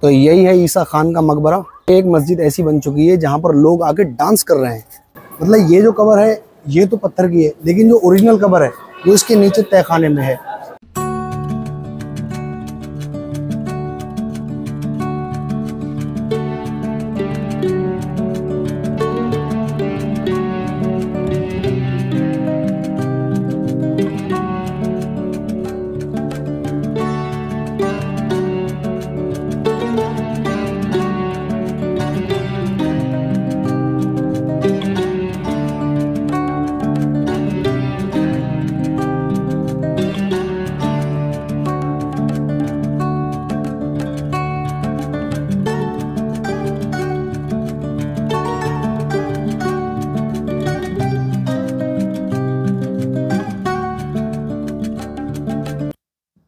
तो यही है ईसा खान का मकबरा। एक मस्जिद ऐसी बन चुकी है जहाँ पर लोग आके डांस कर रहे हैं। मतलब ये जो कब्र है ये तो पत्थर की है, लेकिन जो ओरिजिनल कब्र है वो इसके नीचे तहखाने में है।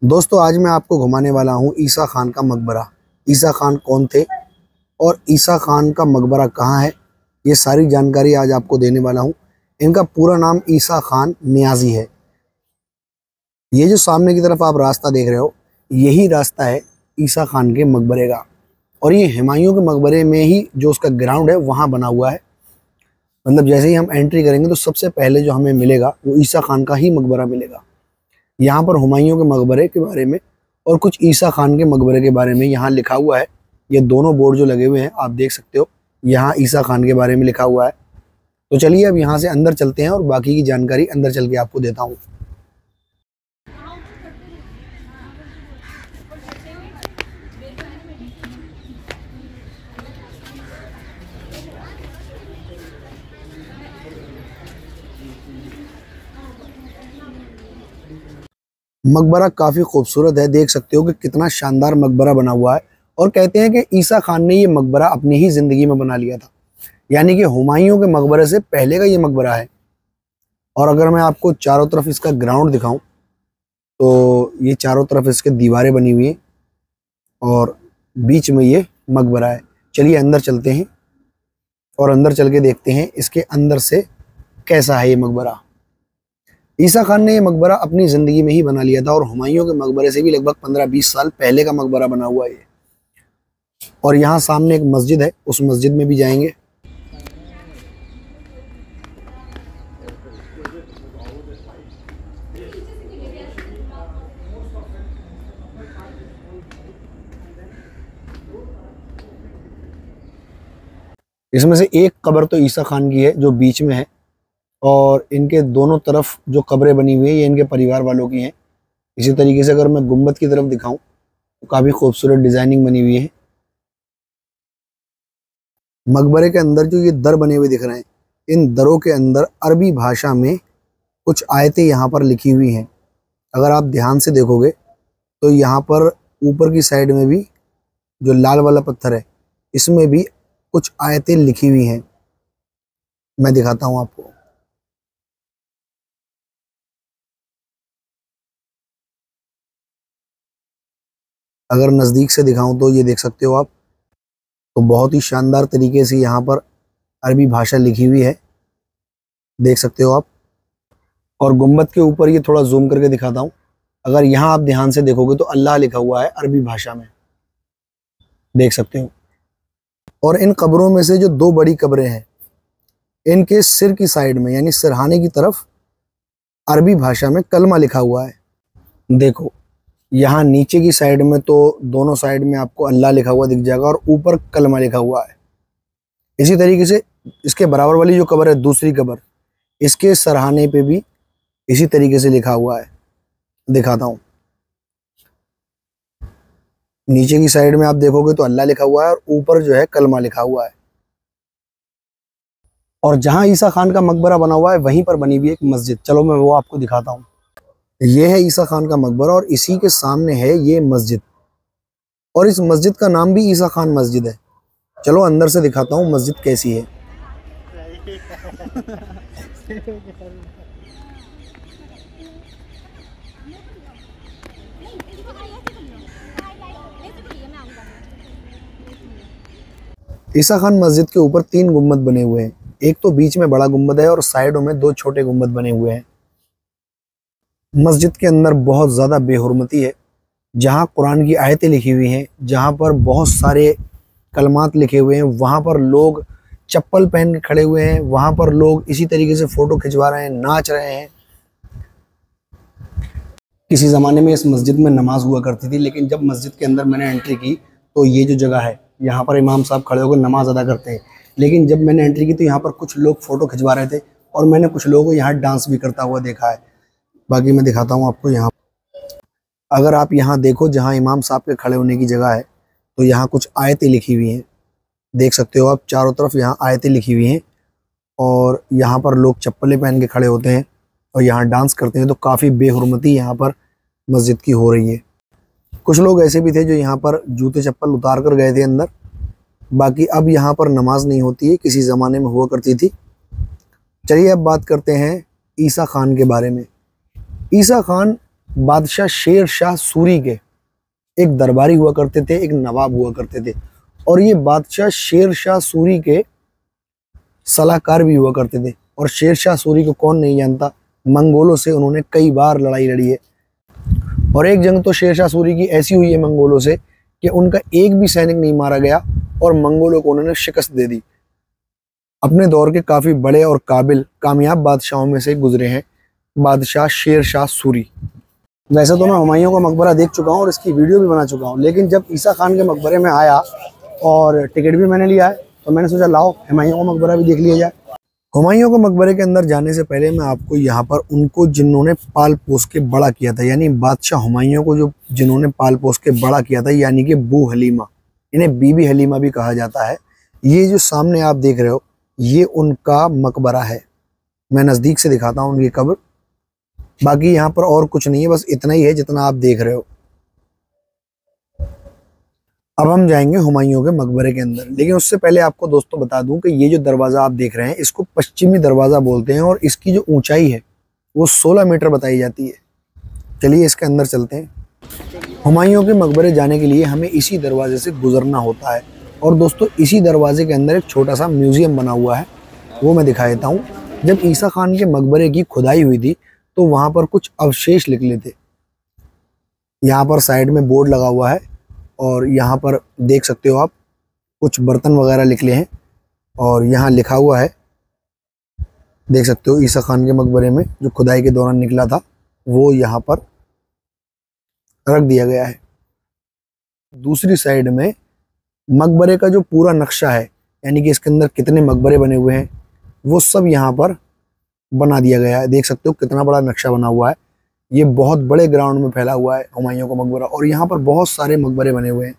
दोस्तों आज मैं आपको घुमाने वाला हूँ ईसा खान का मकबरा। ईसा खान कौन थे और ईसा खान का मकबरा कहाँ है, ये सारी जानकारी आज आपको देने वाला हूँ। इनका पूरा नाम ईसा खान नियाज़ी है। ये जो सामने की तरफ आप रास्ता देख रहे हो यही रास्ता है ईसा खान के मकबरे का, और ये हुमायूं के मकबरे में ही जो उसका ग्राउंड है वहाँ बना हुआ है। मतलब जैसे ही हम एंट्री करेंगे तो सबसे पहले जो हमें मिलेगा वो ईसा खान का ही मकबरा मिलेगा। यहाँ पर हुमायूं के मकबरे के बारे में और कुछ ईसा खान के मकबरे के बारे में यहाँ लिखा हुआ है। ये दोनों बोर्ड जो लगे हुए हैं आप देख सकते हो, यहाँ ईसा खान के बारे में लिखा हुआ है। तो चलिए अब यहाँ से अंदर चलते हैं और बाकी की जानकारी अंदर चल के आपको देता हूँ। मकबरा काफ़ी खूबसूरत है, देख सकते हो कि कितना शानदार मकबरा बना हुआ है। और कहते हैं कि ईसा खान ने ये मकबरा अपनी ही ज़िंदगी में बना लिया था, यानी कि हुमायूं के मकबरे से पहले का ये मकबरा है। और अगर मैं आपको चारों तरफ इसका ग्राउंड दिखाऊं तो ये चारों तरफ इसके दीवारें बनी हुई हैं और बीच में ये मकबरा है। चलिए अंदर चलते हैं और अंदर चल के देखते हैं इसके अंदर से कैसा है ये मकबरा। ईसा खान ने ये मकबरा अपनी ज़िंदगी में ही बना लिया था और हुमायूं के मकबरे से भी लगभग 15-20 साल पहले का मकबरा बना हुआ है ये। और यहाँ सामने एक मस्जिद है, उस मस्जिद में भी जाएंगे। इसमें से एक कब्र तो ईसा खान की है जो बीच में है, और इनके दोनों तरफ जो कब्रें बनी हुई है ये इनके परिवार वालों की हैं। इसी तरीके से अगर मैं गुम्बद की तरफ दिखाऊं तो काफ़ी खूबसूरत डिज़ाइनिंग बनी हुई है। मकबरे के अंदर जो ये दर बने हुए दिख रहे हैं, इन दरों के अंदर अरबी भाषा में कुछ आयतें यहाँ पर लिखी हुई हैं। अगर आप ध्यान से देखोगे तो यहाँ पर ऊपर की साइड में भी जो लाल वाला पत्थर है इसमें भी कुछ आयतें लिखी हुई हैं। मैं दिखाता हूँ आपको। अगर नज़दीक से दिखाऊं तो ये देख सकते हो आप, तो बहुत ही शानदार तरीके से यहाँ पर अरबी भाषा लिखी हुई है, देख सकते हो आप। और गुम्बद के ऊपर ये थोड़ा जूम करके दिखाता हूँ। अगर यहाँ आप ध्यान से देखोगे तो अल्लाह लिखा हुआ है अरबी भाषा में, देख सकते हो। और इन कब्रों में से जो दो बड़ी कब्रें हैं इनके सिर की साइड में यानी सिरहाने की तरफ अरबी भाषा में कलमा लिखा हुआ है। देखो यहाँ नीचे की साइड में तो दोनों साइड में आपको अल्लाह लिखा हुआ दिख जाएगा और ऊपर कलमा लिखा हुआ है। इसी तरीके से इसके बराबर वाली जो कब्र है दूसरी कब्र, इसके सरहाने पे भी इसी तरीके से लिखा हुआ है, दिखाता हूँ। नीचे की साइड में आप देखोगे तो अल्लाह लिखा हुआ है और ऊपर जो है कलमा लिखा हुआ है। और जहाँ ईसा खान का मकबरा बना हुआ है वहीं पर बनी हुई एक मस्जिद, चलो मैं वो आपको दिखाता हूँ। ये है ईसा खान का मकबरा और इसी के सामने है ये मस्जिद, और इस मस्जिद का नाम भी ईसा खान मस्जिद है। चलो अंदर से दिखाता हूँ मस्जिद कैसी है। ईसा खान मस्जिद के ऊपर 3 गुम्बद बने हुए हैं। एक तो बीच में बड़ा गुम्बद है और साइडों में 2 छोटे गुम्बद बने हुए हैं। मस्जिद के अंदर बहुत ज़्यादा बेहुरमती है, जहाँ कुरान की आयतें लिखी हुई हैं, जहाँ पर बहुत सारे कलमात लिखे हुए हैं, वहाँ पर लोग चप्पल पहन के खड़े हुए हैं, वहाँ पर लोग इसी तरीके से फ़ोटो खिंचवा रहे हैं, नाच रहे हैं। किसी ज़माने में इस मस्जिद में नमाज हुआ करती थी, लेकिन जब मस्जिद के अंदर मैंने एंट्री की तो ये जो जगह है, यहाँ पर इमाम साहब खड़े होकर नमाज अदा करते हैं। लेकिन जब मैंने एंट्री की तो यहाँ पर कुछ लोग फ़ोटो खिंचवा रहे थे और मैंने कुछ लोगों को यहाँ डांस भी करता हुआ देखा है। बाकी मैं दिखाता हूँ आपको। यहाँ अगर आप यहाँ देखो, जहाँ इमाम साहब के खड़े होने की जगह है, तो यहाँ कुछ आयतें लिखी हुई हैं, देख सकते हो आप। चारों तरफ यहाँ आयतें लिखी हुई हैं और यहाँ पर लोग चप्पलें पहन के खड़े होते हैं और यहाँ डांस करते हैं। तो काफ़ी बेहुरमती यहाँ पर मस्जिद की हो रही है। कुछ लोग ऐसे भी थे जो यहाँ पर जूते चप्पल उतार कर गए थे अंदर। बाकी अब यहाँ पर नमाज नहीं होती है, किसी ज़माने में हुआ करती थी। चलिए अब बात करते हैं ईसा खान के बारे में। ईसा खान बादशाह शेर शाह सूरी के एक दरबारी हुआ करते थे, एक नवाब हुआ करते थे। और ये बादशाह शेर शाह सूरी के सलाहकार भी हुआ करते थे। और शेर शाह सूरी को कौन नहीं जानता, मंगोलों से उन्होंने कई बार लड़ाई लड़ी है। और एक जंग तो शेर शाह सूरी की ऐसी हुई है मंगोलों से कि उनका एक भी सैनिक नहीं मारा गया और मंगोलों को उन्होंने शिकस्त दे दी। अपने दौर के काफ़ी बड़े और काबिल कामयाब बादशाहों में से गुजरे हैं बादशाह शेर शाह सूरी। वैसे तो मैं हुमायूं का मकबरा देख चुका हूँ और इसकी वीडियो भी बना चुका हूँ, लेकिन जब ईसा खान के मकबरे में आया और टिकट भी मैंने लिया है तो मैंने सोचा लाओ हुमायूं का मकबरा भी देख लिया जाए। हुमायूं के मकबरे के अंदर जाने से पहले मैं आपको यहाँ पर उनको जिन्होंने पाल पोस के बड़ा किया था, यानी बादशाह हुमायूं को जो जिन्होंने पाल पोस के बड़ा किया था, यानी कि बू हलीमा, इन्हें बीबी हलीमा भी कहा जाता है। ये जो सामने आप देख रहे हो ये उनका मकबरा है। मैं नज़दीक से दिखाता हूँ उनकी कब्र। बाकी यहाँ पर और कुछ नहीं है, बस इतना ही है जितना आप देख रहे हो। अब हम जाएंगे हुमायूं के मकबरे के अंदर, लेकिन उससे पहले आपको दोस्तों बता दूं कि ये जो दरवाज़ा आप देख रहे हैं इसको पश्चिमी दरवाज़ा बोलते हैं और इसकी जो ऊंचाई है वो 16 मीटर बताई जाती है। चलिए इसके अंदर चलते हैं। हुमायूं के मकबरे जाने के लिए हमें इसी दरवाजे से गुजरना होता है। और दोस्तों इसी दरवाजे के अंदर एक छोटा सा म्यूज़ियम बना हुआ है, वो मैं दिखा देता हूँ। जब ईसा खान के मकबरे की खुदाई हुई थी तो वहाँ पर कुछ अवशेष निकले थे। यहाँ पर साइड में बोर्ड लगा हुआ है और यहाँ पर देख सकते हो आप कुछ बर्तन वगैरह निकले हैं और यहाँ लिखा हुआ है, देख सकते हो ईसा खान के मकबरे में जो खुदाई के दौरान निकला था वो यहाँ पर रख दिया गया है। दूसरी साइड में मकबरे का जो पूरा नक्शा है, यानी कि इसके अंदर कितने मकबरे बने हुए हैं वो सब यहाँ पर बना दिया गया है। देख सकते हो कितना बड़ा नक्शा बना हुआ है। ये बहुत बड़े ग्राउंड में फैला हुआ है हुमायूं का मकबरा और यहाँ पर बहुत सारे मकबरे बने हुए हैं।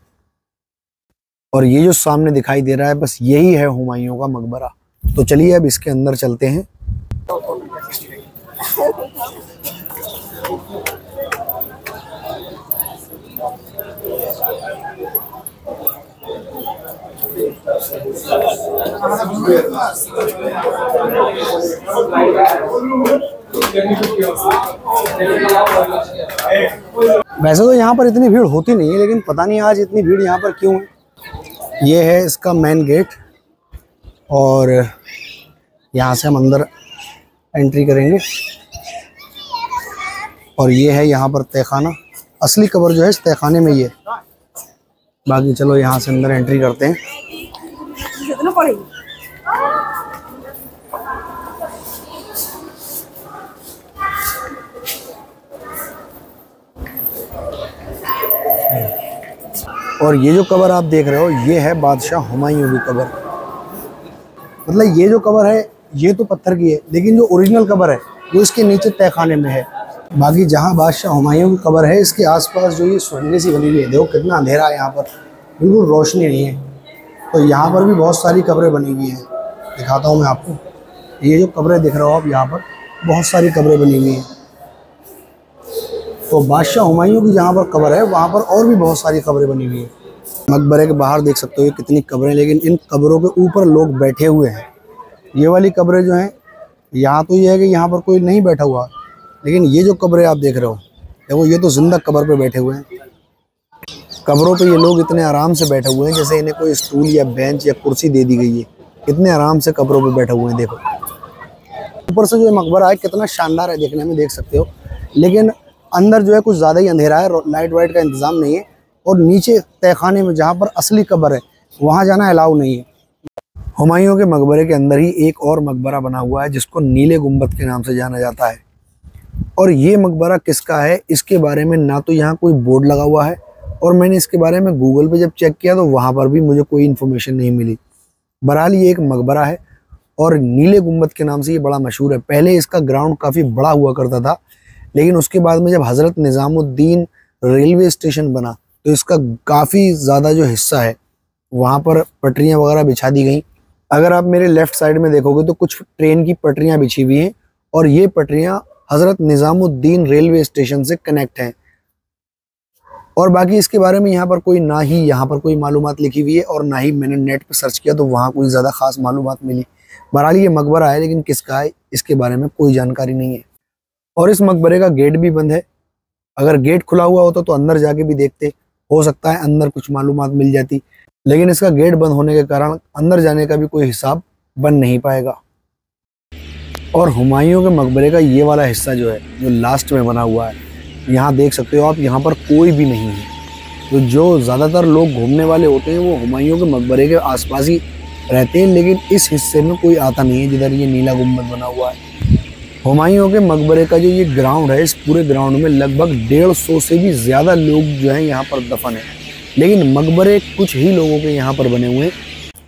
और ये जो सामने दिखाई दे रहा है बस यही है हुमायूं का मकबरा। तो चलिए अब इसके अंदर चलते हैं। वैसे तो यहाँ पर इतनी भीड़ होती नहीं है, लेकिन पता नहीं आज इतनी भीड़ यहाँ पर क्यों है। ये है इसका मेन गेट और यहाँ से हम अंदर एंट्री करेंगे। और ये है यहाँ पर तहखाना, असली कब्र जो है इस तहखाने में ही है। बाकी चलो यहाँ से अंदर एंट्री करते हैं। और ये जो कब्र आप देख रहे हो ये है बादशाह हुमायूं की कब्र। मतलब ये जो कब्र है ये तो पत्थर की है, लेकिन जो ओरिजिनल कब्र है वो इसके नीचे तहखाने में है। बाकी जहाँ बादशाह हुमायूं की कब्र है इसके आसपास जो ये सुरंगें सी बनी हुई है, देखो कितना अंधेरा है यहाँ पर, बिल्कुल रोशनी नहीं है। तो यहाँ पर भी बहुत सारी कब्रें बनी हुई हैं, दिखाता हूँ मैं आपको। ये जो कब्रें दिख रहे हो आप, यहाँ पर बहुत सारी कब्रें बनी हुई हैं। तो बादशाह हुमायूं की जहाँ पर कब्र है वहाँ पर और भी बहुत सारी कब्रें बनी हुई हैं। मकबरे के बाहर देख सकते हो ये कितनी कब्रें, लेकिन इन कब्रों के ऊपर लोग बैठे हुए हैं। ये वाली कब्रें जो हैं यहाँ तो ये है कि यहाँ पर कोई नहीं बैठा हुआ, लेकिन ये जो कब्रें आप देख रहे हो देखो ये तो जिंदा कब्र पे बैठे हुए हैं। कब्रों पे ये लोग इतने आराम से बैठे हुए हैं जैसे इन्हें कोई स्टूल या बेंच या कुर्सी दे दी गई है। इतने आराम से कब्रों पे बैठे हुए हैं। देखो ऊपर से जो मकबरा है कितना शानदार है देखने में, देख सकते हो। लेकिन अंदर जो है कुछ ज़्यादा ही अंधेरा है, लाइट वाइट का इंतज़ाम नहीं है। और नीचे तहखाने में जहाँ पर असली कब्र है वहाँ जाना अलाउ नहीं है। हुमायूं के मकबरे के अंदर ही एक और मकबरा बना हुआ है जिसको नीले गुंबद के नाम से जाना जाता है। और ये मकबरा किसका है इसके बारे में ना तो यहाँ कोई बोर्ड लगा हुआ है, और मैंने इसके बारे में गूगल पे जब चेक किया तो वहाँ पर भी मुझे कोई इन्फॉर्मेशन नहीं मिली। बहरहाल ये एक मकबरा है और नीले गुंबद के नाम से ये बड़ा मशहूर है। पहले इसका ग्राउंड काफ़ी बड़ा हुआ करता था, लेकिन उसके बाद में जब हज़रत निज़ामुद्दीन रेलवे स्टेशन बना तो इसका काफ़ी ज़्यादा जो हिस्सा है वहाँ पर पटरियाँ वगैरह बिछा दी गई। अगर आप मेरे लेफ़्ट साइड में देखोगे तो कुछ ट्रेन की पटरियाँ बिछी हुई हैं, और ये पटरियाँ हज़रत निज़ामुद्दीन रेलवे स्टेशन से कनेक्ट हैं। और बाकी इसके बारे में यहाँ पर कोई ना ही यहाँ पर कोई मालूमात लिखी हुई है, और ना ही मैंने नेट पर सर्च किया तो वहाँ कोई ज़्यादा ख़ास मालूमात मिली। बहरहाल ये मकबरा है, लेकिन किसका है इसके बारे में कोई जानकारी नहीं है। और इस मकबरे का गेट भी बंद है। अगर गेट खुला हुआ होता तो अंदर जाके भी देखते, हो सकता है अंदर कुछ मालूमात मिल जाती, लेकिन इसका गेट बंद होने के कारण अंदर जाने का भी कोई हिसाब बन नहीं पाएगा। और हुमायूं के मकबरे का ये वाला हिस्सा जो है, जो लास्ट में बना हुआ है, यहाँ देख सकते हो आप, यहाँ पर कोई भी नहीं है। तो जो ज़्यादातर लोग घूमने वाले होते हैं वो हुमायूं के मकबरे के आसपास ही रहते हैं, लेकिन इस हिस्से में कोई आता नहीं है जिधर ये नीला गुंबद बना हुआ है। हुमायूं के मकबरे का जो ये ग्राउंड है, इस पूरे ग्राउंड में लगभग 150 से भी ज़्यादा लोग जो हैं यहाँ पर दफन है। लेकिन मकबरे कुछ ही लोगों के यहाँ पर बने हुए हैं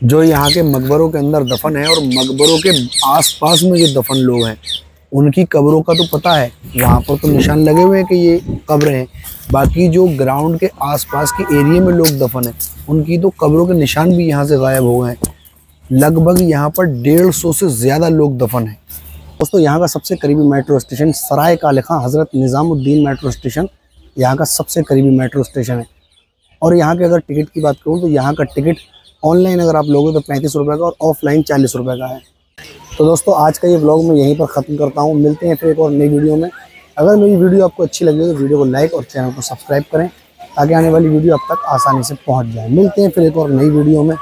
जो यहाँ के मकबरों के अंदर दफन है, और मकबरों के आसपास में जो दफन लोग हैं उनकी कब्रों का तो पता है, वहाँ पर तो निशान लगे हुए हैं कि ये कब्र हैं। बाकी जो ग्राउंड के आसपास के एरिया में लोग दफन हैं उनकी तो कब्रों के निशान भी यहाँ से गायब हो गए हैं। लगभग यहाँ पर 150 से ज़्यादा लोग दफन हैं। दोस्तों, यहाँ का सबसे करीबी मेट्रो स्टेशन सराय काले खां हज़रत निज़ामुद्दीन मेट्रो स्टेशन यहाँ का सबसे करीबी मेट्रो स्टेशन है। और यहाँ के अगर टिकट की बात करूँ तो यहाँ का टिकट ऑनलाइन अगर आप लोगे तो 35 रुपये का, और ऑफलाइन 40 रुपये का है। तो दोस्तों, आज का ये व्लॉग मैं यहीं पर ख़त्म करता हूँ। मिलते हैं फिर एक और नई वीडियो में। अगर मेरी वीडियो आपको अच्छी लगी तो वीडियो को लाइक और चैनल को सब्सक्राइब करें ताकि आने वाली वीडियो आप तक आसानी से पहुँच जाए। मिलते हैं फिर एक और नई वीडियो में।